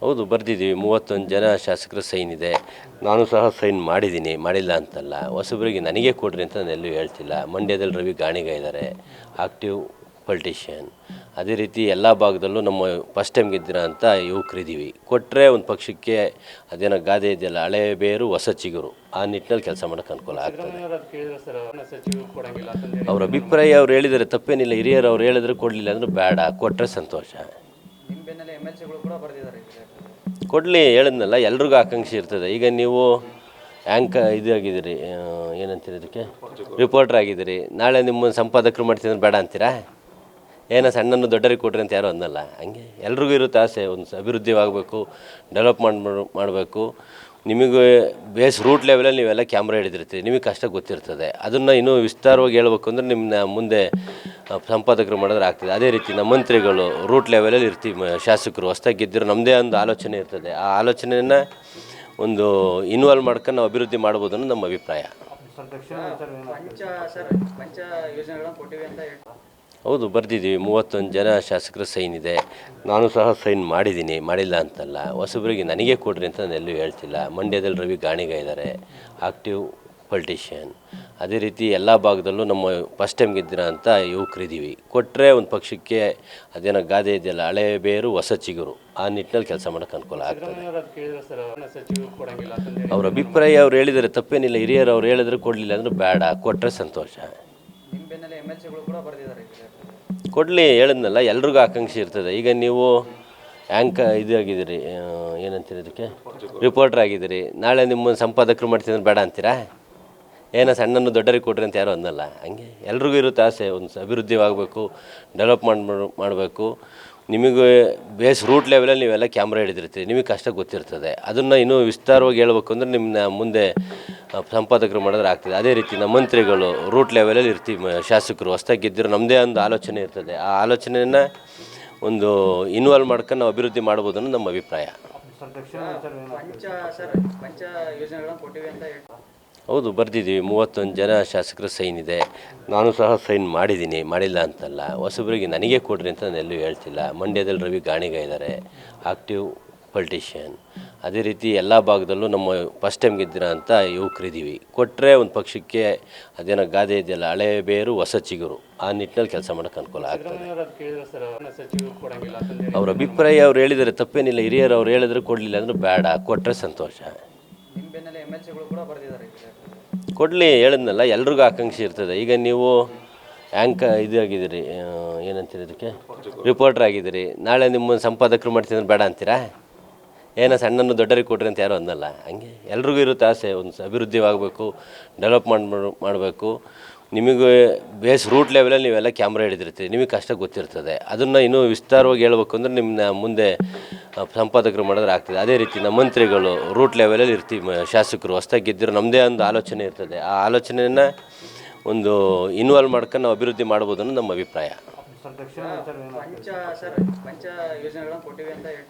ಹೌದು ಬರೆದಿದ್ದೀವಿ. 31 ಜನ ಶಾಸಕರ ಸೈನ್ ಇದೆ. ನಾನು ಸಹ ಸೈನ್ ಮಾಡಿದ್ದೀನಿ, ಮಾಡಿಲ್ಲ ಅಂತಲ್ಲ. ಹೊಸಬರಿಗೆ ನನಗೆ ಕೊಡ್ರಿ ಅಂತ ನಾನು ಎಲ್ಲೂ ಹೇಳ್ತಿಲ್ಲ. ಮಂಡ್ಯದಲ್ಲಿ ರವಿ ಗಾಣಿಗ ಇದ್ದಾರೆ, ಆಕ್ಟಿವ್ ಪೊಲಿಟಿಷಿಯನ್. ಅದೇ ರೀತಿ ಎಲ್ಲ ಭಾಗದಲ್ಲೂ ನಮ್ಮ ಫಸ್ಟ್ ಟೈಮ್ ಗೆದ್ದಿರ ಅಂತ ಯುವಕರಿದ್ದೀವಿ. ಕೊಟ್ಟರೆ ಒಂದು ಪಕ್ಷಕ್ಕೆ ಅದೇನೋ ಗಾದೆ ಇದೆಯಲ್ಲ, ಹಳೆ ಬೇರು ಹೊಸ ಚಿಗುರು, ಆ ನಿಟ್ಟಿನಲ್ಲಿ ಕೆಲಸ ಮಾಡೋಕ್ಕೆ ಅನುಕೂಲ ಆಗ್ತದೆ. ಅವ್ರ ಅಭಿಪ್ರಾಯ ಅವ್ರು ಹೇಳಿದರೆ ತಪ್ಪೇನಿಲ್ಲ. ಹಿರಿಯರು ಅವ್ರು ಹೇಳಿದ್ರೆ ಕೊಡಲಿಲ್ಲ ಅಂದ್ರೆ ಬೇಡ, ಕೊಟ್ಟರೆ ಸಂತೋಷ. ಕೊಡಲಿ, ಹೇಳಿದ್ನಲ್ಲ, ಎಲ್ರಿಗೂ ಆಕಾಂಕ್ಷೆ ಇರ್ತದೆ. ಈಗ ನೀವು ಇದಾಗಿದ್ದೀರಿ, ಏನಂತೀರಿ ಇದಕ್ಕೆ, ರಿಪೋರ್ಟ್ರ್ ಆಗಿದ್ದೀರಿ. ನಾಳೆ ನಿಮ್ಮ ಸಂಪಾದಕರು ಮಾಡ್ತಿದ್ರೆ ಬೇಡ ಅಂತೀರಾ? ಏನೋ ಸಣ್ಣನ್ನು ದೊಡ್ಡರಿಗೆ ಕೊಡ್ರಿ ಅಂತ ಯಾರು ಅನ್ನಲ್ಲ. ಹಂಗೆ ಎಲ್ರಿಗೂ ಇರುತ್ತೆ ಆಸೆ, ಒಂದು ಅಭಿವೃದ್ಧಿ ಆಗಬೇಕು, ಡೆವಲಪ್ಮೆಂಟ್ ಮಾಡಬೇಕು. ನಿಮಗೆ ಬೇಸ್ ರೂಟ್ ಲೆವೆಲಲ್ಲಿ ನೀವೆಲ್ಲ ಕ್ಯಾಮ್ರಾ ಹಿಡಿದಿರ್ತೀರಿ, ನಿಮಗೆ ಕಷ್ಟ ಗೊತ್ತಿರ್ತದೆ. ಅದನ್ನು ಇನ್ನೂ ವಿಸ್ತಾರವಾಗಿ ಹೇಳ್ಬೇಕು ಅಂದರೆ ನಿಮ್ಮನ್ನ ಮುಂದೆ ಸಂಪಾದಕರು ಮಾಡಿದ್ರೆ ಆಗ್ತದೆ. ಅದೇ ರೀತಿ ನಮ್ಮ ಮಂತ್ರಿಗಳು ರೂಟ್ ಲೆವೆಲಲ್ಲಿ ಇರ್ತೀವಿ, ಶಾಸಕರು ಹೊಸ್ದಾಗಿ ಗೆದ್ದಿರೋ ನಮ್ಮದೇ ಒಂದು ಆಲೋಚನೆ ಇರ್ತದೆ. ಆ ಆಲೋಚನೆಯನ್ನು ಒಂದು ಇನ್ವಾಲ್ವ್ ಮಾಡ್ಕೊಂಡು ನಾವು ಅಭಿವೃದ್ಧಿ ಮಾಡ್ಬೋದು ಅನ್ನೋದು ನಮ್ಮ ಅಭಿಪ್ರಾಯ. ಹೌದು ಬರೆದಿದ್ದೀವಿ. 31 ಜನ ಶಾಸಕರ ಸೈನ್ ಇದೆ. ನಾನು ಸಹ ಸೈನ್ ಮಾಡಿದ್ದೀನಿ, ಮಾಡಿಲ್ಲ ಅಂತಲ್ಲ. ಹೊಸಬರಿಗೆ ನನಗೆ ಕೊಡ್ರಿ ಅಂತ ನಾನು ಎಲ್ಲೂ ಹೇಳ್ತಿಲ್ಲ. ಮಂಡ್ಯದಲ್ಲಿ ರವಿ ಗಾಣಿಗ ಇದ್ದಾರೆ, ಆಕ್ಟಿವ್ ಪೊಲಿಟಿಷಿಯನ್. ಅದೇ ರೀತಿ ಎಲ್ಲ ಭಾಗದಲ್ಲೂ ನಮ್ಮ ಫಸ್ಟ್ ಟೈಮ್ ಗೆದ್ದಿರ ಅಂತ ಯುವಕರಿದ್ದೀವಿ. ಕೊಟ್ಟರೆ ಒಂದು ಪಕ್ಷಕ್ಕೆ ಅದೇನೋ ಗಾದೆ ಇದೆಯಲ್ಲ, ಹಳೆ ಬೇರು ಹೊಸ ಚಿಗುರು, ಆ ನಿಟ್ಟಿನಲ್ಲಿ ಕೆಲಸ ಮಾಡೋಕ್ಕೆ ಅನುಕೂಲ ಆಗ್ತದೆ. ಅವ್ರ ಅಭಿಪ್ರಾಯ ಅವ್ರು ಹೇಳಿದರೆ ತಪ್ಪೇನಿಲ್ಲ. ಹಿರಿಯರು ಅವ್ರು ಹೇಳಿದ್ರೆ ಕೊಡಲಿಲ್ಲ ಅಂದ್ರೆ ಬೇಡ, ಕೊಟ್ಟರೆ ಸಂತೋಷ. ಕೊಡಲಿ, ಹೇಳಿದ್ನಲ್ಲ, ಎಲ್ರಿಗೂ ಆಕಾಂಕ್ಷೆ ಇರ್ತದೆ. ಈಗ ನೀವು ಇದಾಗಿದ್ದೀರಿ, ಏನಂತೀರಿ ಇದಕ್ಕೆ, ರಿಪೋರ್ಟ್ರ್ ಆಗಿದ್ದೀರಿ. ನಾಳೆ ನಿಮ್ಮ ಸಂಪಾದಕರು ಮಾಡ್ತಿದ್ರೆ ಬೇಡ ಅಂತೀರಾ? ಏನೋ ಸಣ್ಣನ್ನು ದೊಡ್ಡರಿಗೆ ಕೊಡ್ರಿ ಅಂತ ಯಾರು ಅನ್ನಲ್ಲ. ಹಂಗೆ ಎಲ್ರಿಗೂ ಇರುತ್ತೆ ಆಸೆ, ಒಂದು ಅಭಿವೃದ್ಧಿ ಆಗಬೇಕು, ಡೆವಲಪ್ಮೆಂಟ್ ಮಾಡಬೇಕು. ನಿಮಗೆ ಬೇಸ್ ರೂಟ್ ಲೆವೆಲಲ್ಲಿ ನೀವೆಲ್ಲ ಕ್ಯಾಮ್ರಾ ಹಿಡಿದಿರ್ತೀರಿ, ನಿಮಗೆ ಕಷ್ಟ ಗೊತ್ತಿರ್ತದೆ. ಅದನ್ನು ಇನ್ನೂ ವಿಸ್ತಾರವಾಗಿ ಹೇಳ್ಬೇಕು ಅಂದರೆ ನಿಮ್ಮನ್ನ ಮುಂದೆ ಸಂಪಾದಕರು ಮಾಡಿದ್ರೆ ಆಗ್ತದೆ. ಅದೇ ರೀತಿ ನಮ್ಮ ಮಂತ್ರಿಗಳು ರೂಟ್ ಲೆವೆಲಲ್ಲಿ ಇರ್ತೀವಿ, ಶಾಸಕರು ಹೊಸ್ದಾಗಿ ಗೆದ್ದಿರೋ ನಮ್ಮದೇ ಒಂದು ಆಲೋಚನೆ ಇರ್ತದೆ. ಆ ಆಲೋಚನೆಯನ್ನು ಒಂದು ಇನ್ವಾಲ್ವ್ ಮಾಡ್ಕೊಂಡು ನಾವು ಅಭಿವೃದ್ಧಿ ಮಾಡ್ಬೋದು ಅನ್ನೋದು ನಮ್ಮ ಅಭಿಪ್ರಾಯ. ಹೌದು ಬರೆದಿದ್ದೀವಿ. 31 ಜನ ಶಾಸಕರ ಸೈನ್ ಇದೆ. ನಾನು ಸಹ ಸೈನ್ ಮಾಡಿದ್ದೀನಿ, ಮಾಡಿಲ್ಲ ಅಂತಲ್ಲ. ಹೊಸಬರಿಗೆ ನನಗೆ ಕೊಡ್ರಿ ಅಂತ ನಾನು ಎಲ್ಲೂ ಹೇಳ್ತಿಲ್ಲ. ಮಂಡ್ಯದಲ್ಲಿ ರವಿ ಗಾಣಿಗ ಇದ್ದಾರೆ, ಆಕ್ಟಿವ್ ಪೊಲಿಟಿಷಿಯನ್. ಅದೇ ರೀತಿ ಎಲ್ಲ ಭಾಗದಲ್ಲೂ ನಮ್ಮ ಫಸ್ಟ್ ಟೈಮ್ ಗೆದ್ದಿರ ಅಂತ ಯುವಕರಿದ್ದೀವಿ. ಕೊಟ್ಟರೆ ಒಂದು ಪಕ್ಷಕ್ಕೆ ಅದೇನೋ ಗಾದೆ ಇದೆಯಲ್ಲ, ಹಳೆ ಬೇರು ಹೊಸ ಚಿಗುರು, ಆ ನಿಟ್ಟಿನಲ್ಲಿ ಕೆಲಸ ಮಾಡೋಕ್ಕೆ ಅನುಕೂಲ ಆಗ್ತದೆ. ಅವ್ರ ಅಭಿಪ್ರಾಯ ಅವ್ರು ಹೇಳಿದರೆ ತಪ್ಪೇನಿಲ್ಲ. ಹಿರಿಯರು ಅವ್ರು ಹೇಳಿದ್ರೆ ಕೊಡಲಿಲ್ಲ ಅಂದ್ರೆ ಬೇಡ, ಕೊಟ್ಟರೆ ಸಂತೋಷ. ಕೊಡಲಿ, ಹೇಳಿದ್ನಲ್ಲ, ಎಲ್ರಿಗೂ ಆಕಾಂಕ್ಷೆ ಇರ್ತದೆ. ಈಗ ನೀವು ಇದಾಗಿದ್ದೀರಿ, ಏನಂತೀರಿ ಇದಕ್ಕೆ, ರಿಪೋರ್ಟ್ರ್ ಆಗಿದ್ದೀರಿ. ನಾಳೆ ನಿಮ್ಮ ಸಂಪಾದಕರು ಮಾಡ್ತಿದ್ರೆ ಬೇಡ ಅಂತೀರಾ? ಏನೋ ಸಣ್ಣನ್ನು ದೊಡ್ಡರಿಗೆ ಕೊಡ್ರಿ ಅಂತ ಯಾರು ಅನ್ನಲ್ಲ. ಹಂಗೆ ಎಲ್ರಿಗೂ ಇರುತ್ತೆ ಆಸೆ, ಒಂದು ಅಭಿವೃದ್ಧಿ ಆಗಬೇಕು, ಡೆವಲಪ್ಮೆಂಟ್ ಮಾಡಬೇಕು. ನಿಮಗೆ ಬೇಸ್ ರೂಟ್ ಲೆವೆಲಲ್ಲಿ ನೀವೆಲ್ಲ ಕ್ಯಾಮ್ರಾ ಹಿಡಿದಿರ್ತೀರಿ, ನಿಮಗೆ ಕಷ್ಟ ಗೊತ್ತಿರ್ತದೆ. ಅದನ್ನು ಇನ್ನೂ ವಿಸ್ತಾರವಾಗಿ ಹೇಳ್ಬೇಕು ಅಂದರೆ ನಿಮ್ಮನ್ನ ಮುಂದೆ ಸಂಪಾದಕರು ಮಾಡಿದ್ರೆ ಆಗ್ತದೆ. ಅದೇ ರೀತಿ ನಮ್ಮ ಮಂತ್ರಿಗಳು ರೂಟ್ ಲೆವೆಲಲ್ಲಿ ಇರ್ತೀವಿ, ಶಾಸಕರು ಹೊಸ್ದಾಗಿ ಗೆದ್ದಿರೋ ನಮ್ಮದೇ ಒಂದು ಆಲೋಚನೆ ಇರ್ತದೆ. ಆ ಆಲೋಚನೆಯನ್ನು ಒಂದು ಇನ್ವಾಲ್ವ್ ಮಾಡ್ಕೊಂಡು ನಾವು ಅಭಿವೃದ್ಧಿ ಮಾಡ್ಬೋದು ಅನ್ನೋದು ನಮ್ಮ ಅಭಿಪ್ರಾಯ.